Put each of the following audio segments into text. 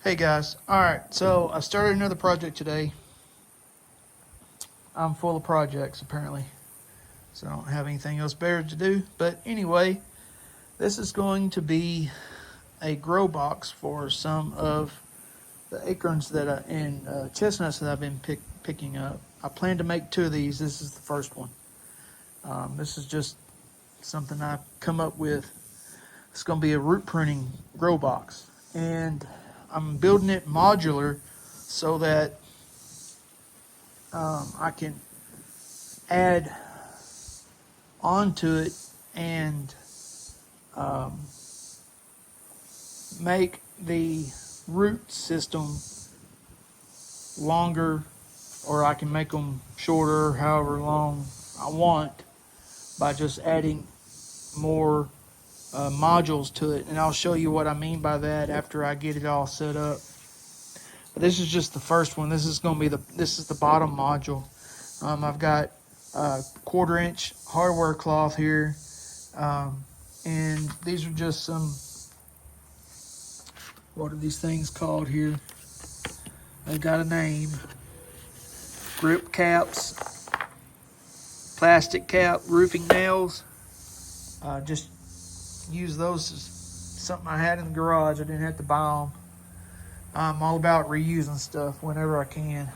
Hey guys, alright, so I started another project today. I'm full of projects apparently, so I don't have anything else better to do. But anyway, this is going to be a grow box for some of the acorns and chestnuts that I've been picking up. I plan to make 2 of these. This is the first one. This is just something I've come up with. It's going to be a root pruning grow box, and I'm building it modular so that I can add onto it and um, make the root system longer, or I can make them shorter, however long I want, by just adding more modules to it. And I'll show you what I mean by that after I get it all set up. But this is just the first one. This is going to be this is the bottom module. I've got 1/4 inch hardware cloth here, and these are just some, what are these things called here? They've got a name. Grip caps, plastic cap, roofing nails. Just use those as something I had in the garage. I didn't have to buy them. I'm all about reusing stuff whenever I can.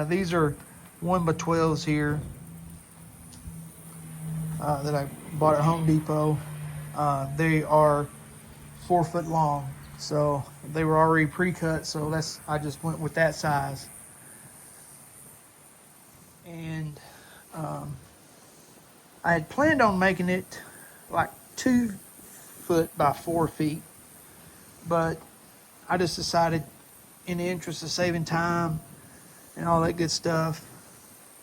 These are 1x12s here that I bought at Home Depot. They are 4 foot long, so they were already pre-cut, so I just went with that size. And I had planned on making it like 2 foot by 4 feet, but I just decided, in the interest of saving time and all that good stuff,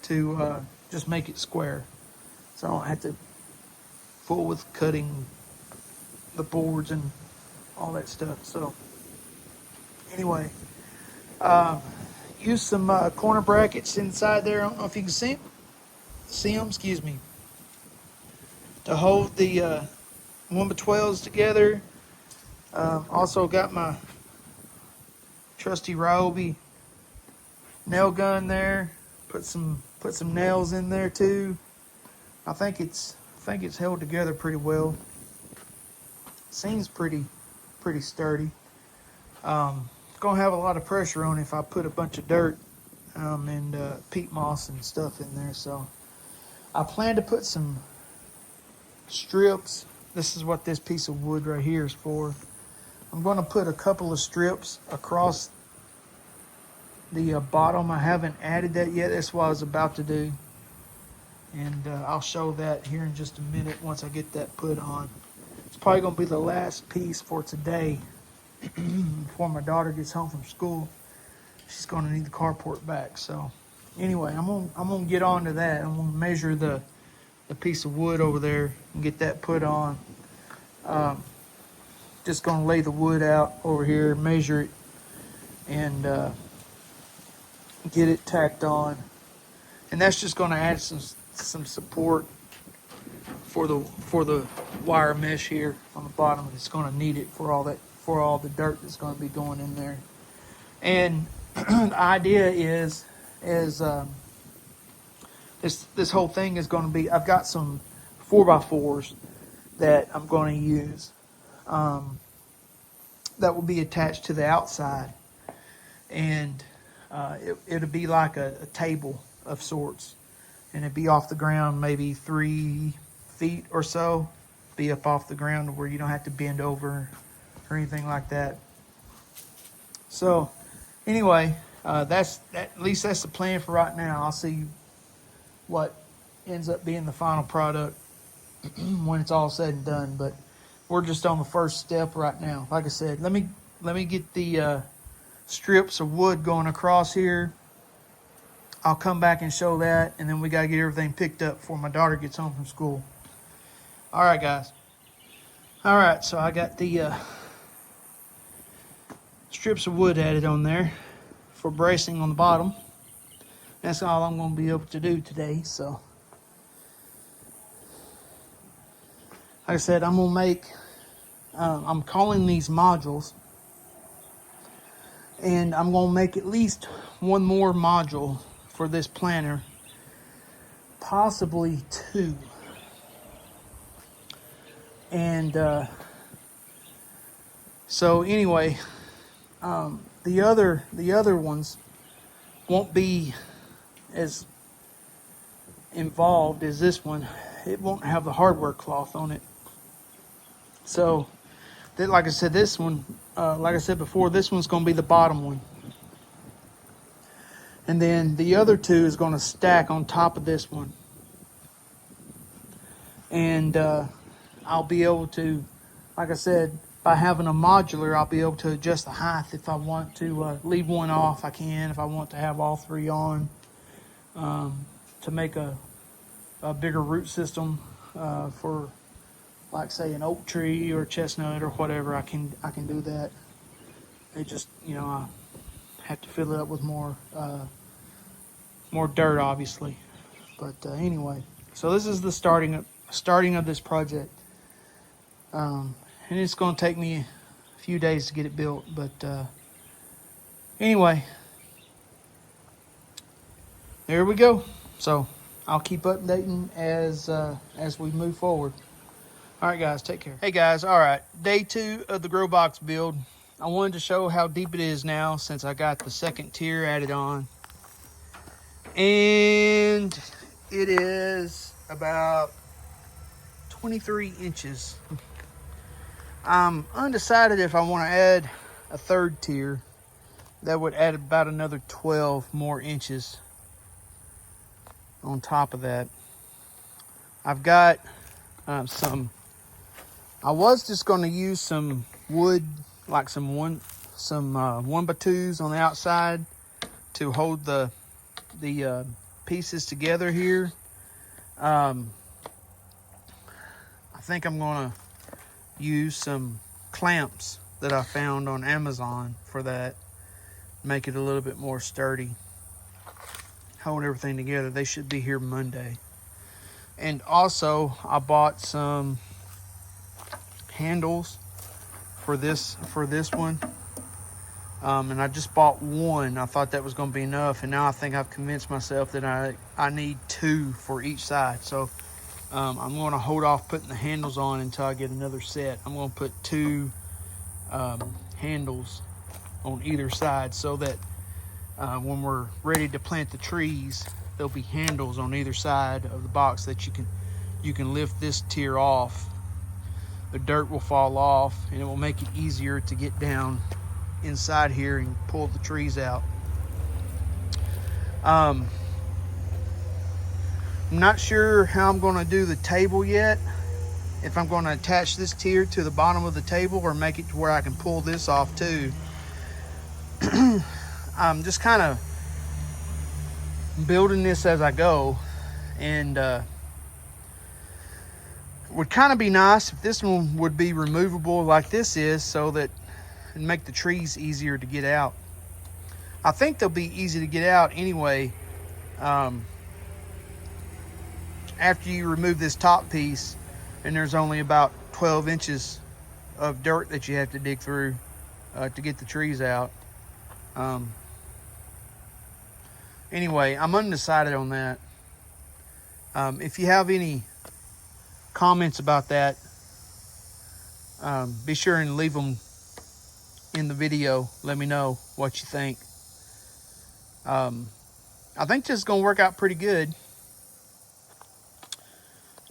to just make it square, so I don't have to fool with cutting the boards and all that stuff. So anyway, use some corner brackets inside there. I don't know if you can see them, excuse me, to hold the 1x12s together. Also got my trusty Ryobi nail gun there. Put some nails in there too. I think it's held together pretty well. Seems pretty sturdy. It's gonna have a lot of pressure on it if I put a bunch of dirt and peat moss and stuff in there. So I plan to put some strips. This is what this piece of wood right here is for. I'm going to put a couple of strips across the bottom. I haven't added that yet. That's what I was about to do, and I'll show that here in just a minute once I get that put on. It's probably going to be the last piece for today before my daughter gets home from school. She's going to need the carport back. So anyway, I'm gonna get on to that. I'm going to measure the piece of wood over there and get that put on. Just going to lay the wood out over here, measure it, and get it tacked on. And that's just going to add some support for the wire mesh here on the bottom. It's going to need it for all the dirt that's going to be going in there. And the idea is this whole thing is going to be, I've got some 4x4s that I'm going to use. That will be attached to the outside, and it'll be like a table of sorts, and it'd be off the ground maybe 3 feet or so, be up off the ground where you don't have to bend over or anything like that. So anyway, at least that's the plan for right now. I'll see what ends up being the final product when it's all said and done, but we're just on the first step right now. Like I said, let me get the strips of wood going across here. I'll come back and show that, and then we got to get everything picked up before my daughter gets home from school. All right, guys. All right, so I got the strips of wood added on there for bracing on the bottom. That's all I'm going to be able to do today. So like I said, I'm calling these modules And I'm going to make at least one more module for this planter, possibly two. And so anyway, the other ones won't be as involved as this one. It won't have the hardware cloth on it. So, like I said, this one, like I said before, this one's going to be the bottom one. And then the other two is going to stack on top of this one. And I'll be able to, like I said, by having a modular, I'll be able to adjust the height. If I want to leave one off, I can. If I want to have all three on, to make a bigger root system for, like, say, an oak tree or chestnut or whatever, I can do that. It just, I have to fill it up with more dirt, obviously. But anyway, so this is the starting of this project, and it's going to take me a few days to get it built. But anyway, there we go. So I'll keep updating as we move forward. All right, guys, take care. Hey, guys, all right, day 2 of the grow box build. I wanted to show how deep it is now since I got the second tier added on. And it is about 23 inches. I'm undecided if I want to add a third tier. That would add about another 12 more inches on top of that. I've got I was just going to use some wood, like some 1x2s on the outside to hold the pieces together here. I think I'm going to use some clamps that I found on Amazon for that. Make it a little bit more sturdy. Hold everything together. They should be here Monday. And also, I bought some handles for this one. And I just bought one. I thought that was going to be enough, and now I think I've convinced myself that I need 2 for each side. So I'm going to hold off putting the handles on until I get another set. I'm going to put 2 handles on either side so that when we're ready to plant the trees, there'll be handles on either side of the box that you can lift this tier off. The dirt will fall off, and it will make it easier to get down inside here and pull the trees out. I'm not sure how I'm going to do the table yet. If I'm going to attach this tier to the bottom of the table or make it to where I can pull this off too. I'm just kind of building this as I go, and would kind of be nice if this one would be removable like this is, so that and make the trees easier to get out. I think they'll be easy to get out anyway. After you remove this top piece, and there's only about 12 inches of dirt that you have to dig through to get the trees out. Anyway, I'm undecided on that. If you have any comments about that, be sure and leave them in the video. Let me know what you think. I think this is going to work out pretty good.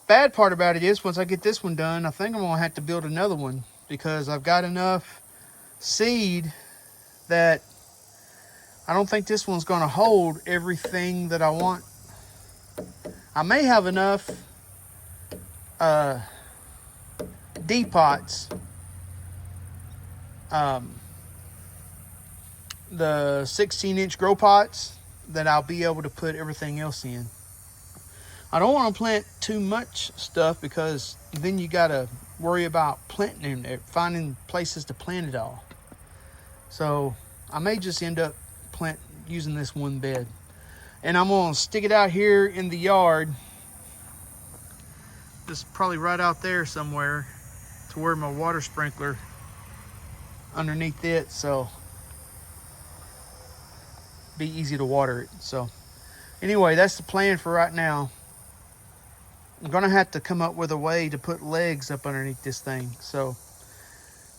Bad part about it is, once I get this one done, I think I'm going to have to build another one, because I've got enough seed that I don't think this one's going to hold everything that I want. I may have enough D-pots, the 16-inch grow pots, that I'll be able to put everything else in. I don't want to plant too much stuff, because then you got to worry about planting in there, finding places to plant it all. So I may just end up using this one bed. And I'm going to stick it out here in the yard, just probably right out there somewhere, to where my water sprinkler underneath it. So be easy to water it. So anyway, that's the plan for right now. I'm gonna have to come up with a way to put legs up underneath this thing. So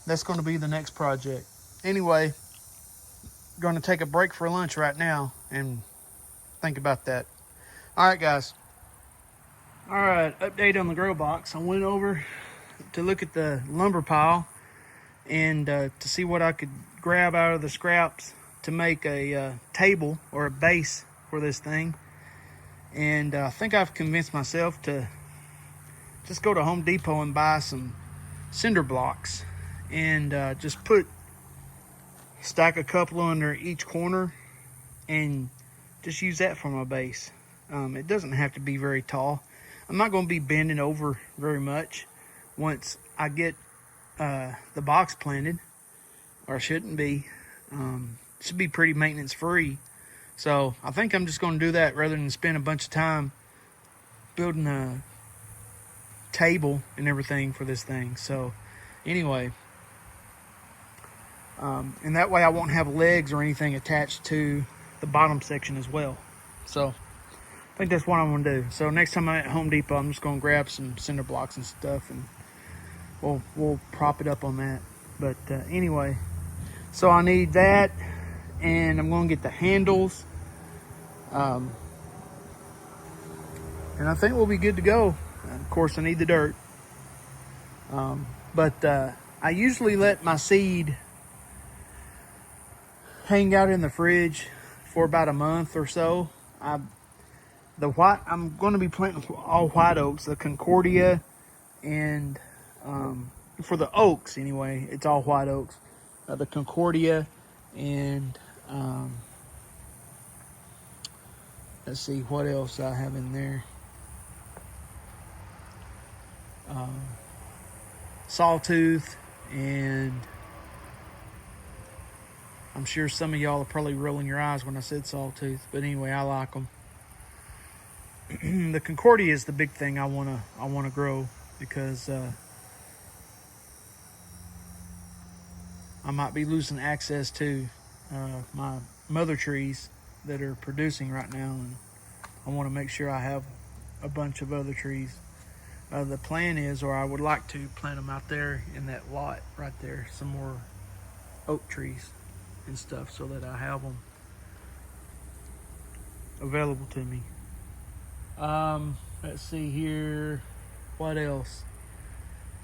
that's gonna be the next project. Anyway, gonna take a break for lunch right now and think about that. All right, guys. All right, update on the grow box. I went over to look at the lumber pile and to see what I could grab out of the scraps to make a table or a base for this thing. And I think I've convinced myself to just go to Home Depot and buy some cinder blocks and just stack a couple under each corner and just use that for my base. It doesn't have to be very tall. I'm not going to be bending over very much once I get the box planted, or I shouldn't be. Should be pretty maintenance free. So I think I'm just going to do that rather than spend a bunch of time building a table and everything for this thing. So anyway, and that way I won't have legs or anything attached to the bottom section as well. So I think that's what I'm gonna do. So next time I'm at Home Depot, I'm just gonna grab some cinder blocks and stuff, and we'll prop it up on that. But anyway, so I need that, and I'm gonna get the handles, and I think we'll be good to go. And of course, I need the dirt, but I usually let my seed hang out in the fridge for about a month or so. I'm going to be planting all white oaks, the Concordia, and for the oaks anyway, it's all white oaks. The Concordia and let's see what else I have in there. Sawtooth, and I'm sure some of y'all are probably rolling your eyes when I said sawtooth, but anyway, I like them. The Concordia is the big thing I wanna grow, because I might be losing access to my mother trees that are producing right now, and I want to make sure I have a bunch of other trees. The plan is, or I would like to plant them out there in that lot right there, some more oak trees and stuff, so that I have them available to me. Let's see here, what else?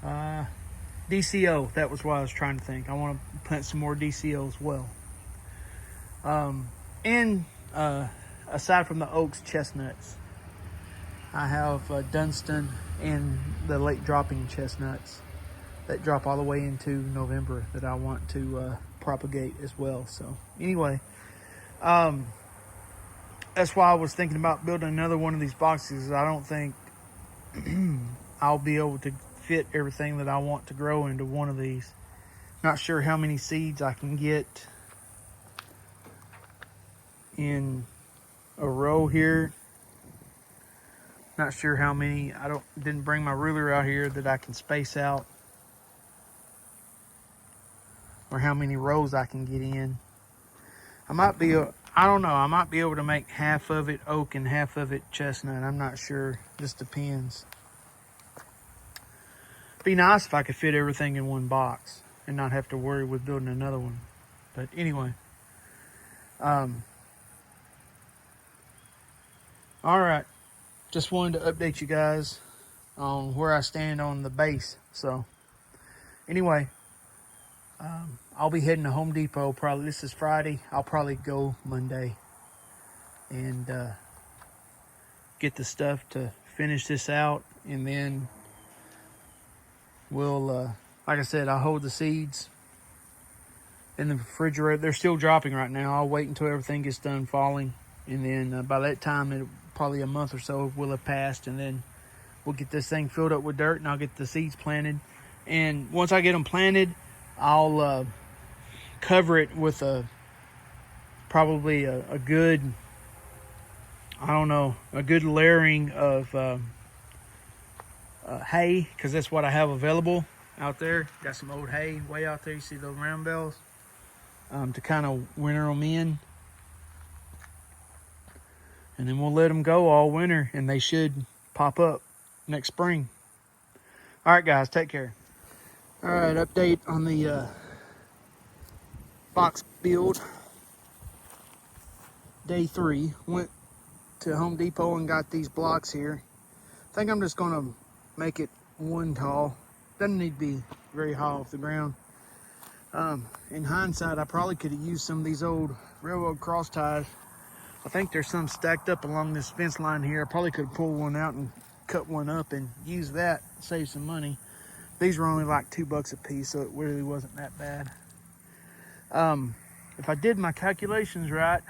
DCO, that was what I was trying to think. I want to plant some more DCO as well. And aside from the oaks, chestnuts. I have Dunstan and the late dropping chestnuts that drop all the way into November that I want to propagate as well. So anyway, that's why I was thinking about building another one of these boxes. I don't think I'll be able to fit everything that I want to grow into one of these. Not sure how many seeds I can get in a row here. Not sure how many. Didn't bring my ruler out here that I can space out, or how many rows I can get in. I don't know. I might be able to make half of it oak and half of it chestnut. I'm not sure. Just depends. It'd be nice if I could fit everything in one box and not have to worry with building another one. But anyway. All right. Just wanted to update you guys on where I stand on the base. So anyway, I'll be heading to Home Depot probably. This is Friday. I'll probably go Monday and get the stuff to finish this out, and then we'll like I said, I'll hold the seeds in the refrigerator. They're still dropping right now. I'll wait until everything gets done falling, and then by that time, probably a month or so will have passed, and then we'll get this thing filled up with dirt, and I'll get the seeds planted. And once I get them planted, I'll cover it with probably a good, a good layering of hay, because that's what I have available out there. Got some old hay way out there. You see those round bells, to kind of winter them in. And then we'll let them go all winter, and they should pop up next spring. All right, guys, take care. All right, update on the box build. Day 3. Went to Home Depot and got these blocks here. I think I'm just going to make it 1 tall. Doesn't need to be very high off the ground. In hindsight, I probably could have used some of these old railroad cross ties. I think there's some stacked up along this fence line here. I probably could have pulled one out and cut one up and use that, save some money. These were only like $2 a piece, so it really wasn't that bad. If I did my calculations right,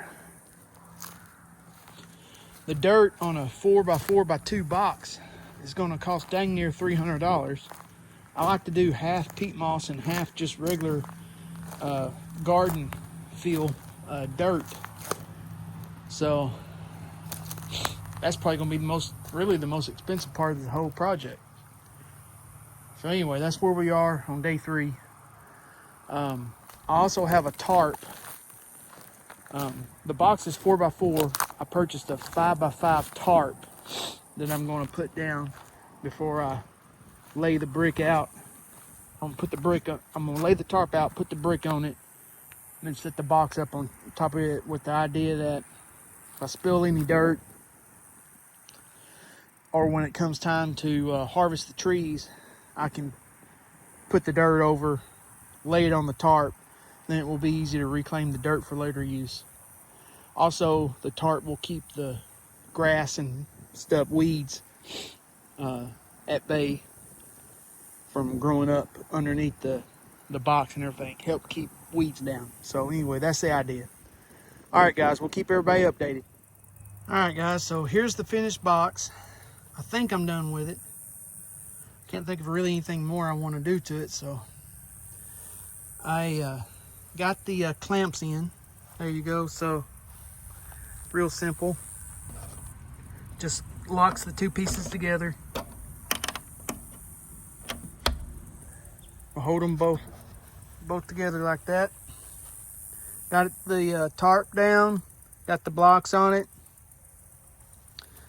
the dirt on a 4x4x2 box is going to cost dang near $300. I like to do half peat moss and half just regular garden feel dirt. So that's probably going to be really the most expensive part of the whole project. So anyway, that's where we are on day 3. I also have a tarp. The box is 4x4. I purchased a 5x5 tarp that I'm going to put down before I lay the brick out. I'm going to lay the tarp out, put the brick on it, and then set the box up on top of it with the idea that if I spill any dirt, or when it comes time to harvest the trees, I can put the dirt over, lay it on the tarp, then it will be easy to reclaim the dirt for later use. Also, the tarp will keep the grass and stuff, weeds, at bay from growing up underneath the box and everything. Help keep weeds down. So anyway, that's the idea. All right, guys, we'll keep everybody updated. All right, guys, so here's the finished box. I think I'm done with it. Can't think of really anything more I want to do to it, so I got the clamps in. There you go. So real simple. Just locks the 2 pieces together. I'll hold them both together like that. Got the tarp down. Got the blocks on it.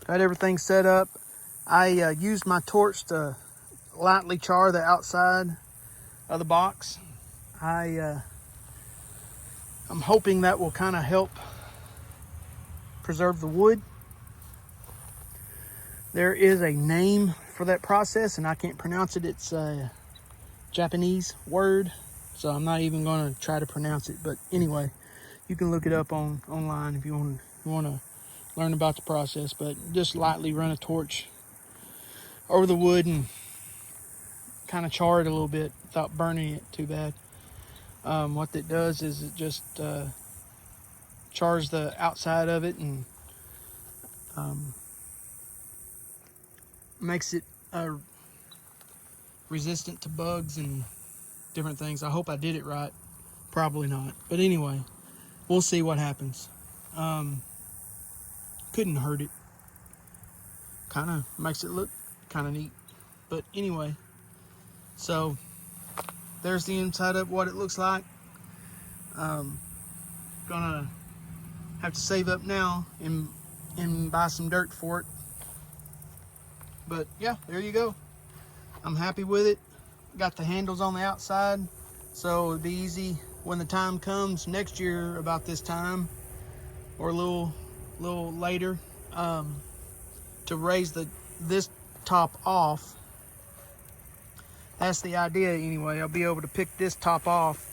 Got everything set up. I used my torch to lightly char the outside of the box. I'm hoping that will kind of help preserve the wood. There is a name for that process, and I can't pronounce it. It's a Japanese word, so I'm not even going to try to pronounce it. But anyway, you can look it up online if you want to learn about the process. But just lightly run a torch over the wood and kind of char it a little bit without burning it too bad. What it does is it just chars the outside of it and makes it resistant to bugs and different things. I hope I did it right. Probably not. But anyway, we'll see what happens. Couldn't hurt it. Kind of makes it look kind of neat. But anyway, so there's the inside of what it looks like. Gonna have to save up now and buy some dirt for it. But yeah, there you go. I'm happy with it. Got the handles on the outside, so it'll be easy when the time comes next year about this time or a little later to raise this top off. That's the idea anyway. I'll be able to pick this top off,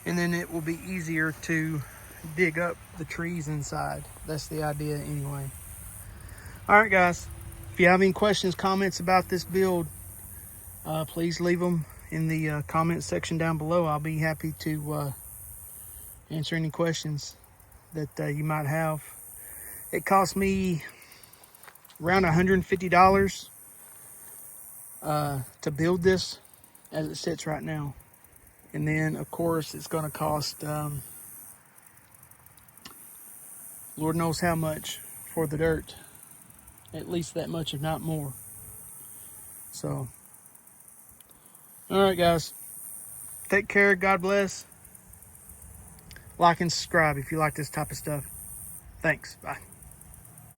and then it will be easier to dig up the trees inside. That's the idea anyway. All right, guys. If you have any questions, comments about this build, please leave them in the comment section down below. I'll be happy to answer any questions that you might have. It cost me around $150 to build this as it sits right now. And then, of course, it's going to cost Lord knows how much for the dirt. At least that much, if not more. So, all right, guys. Take care. God bless. Like and subscribe if you like this type of stuff. Thanks. Bye.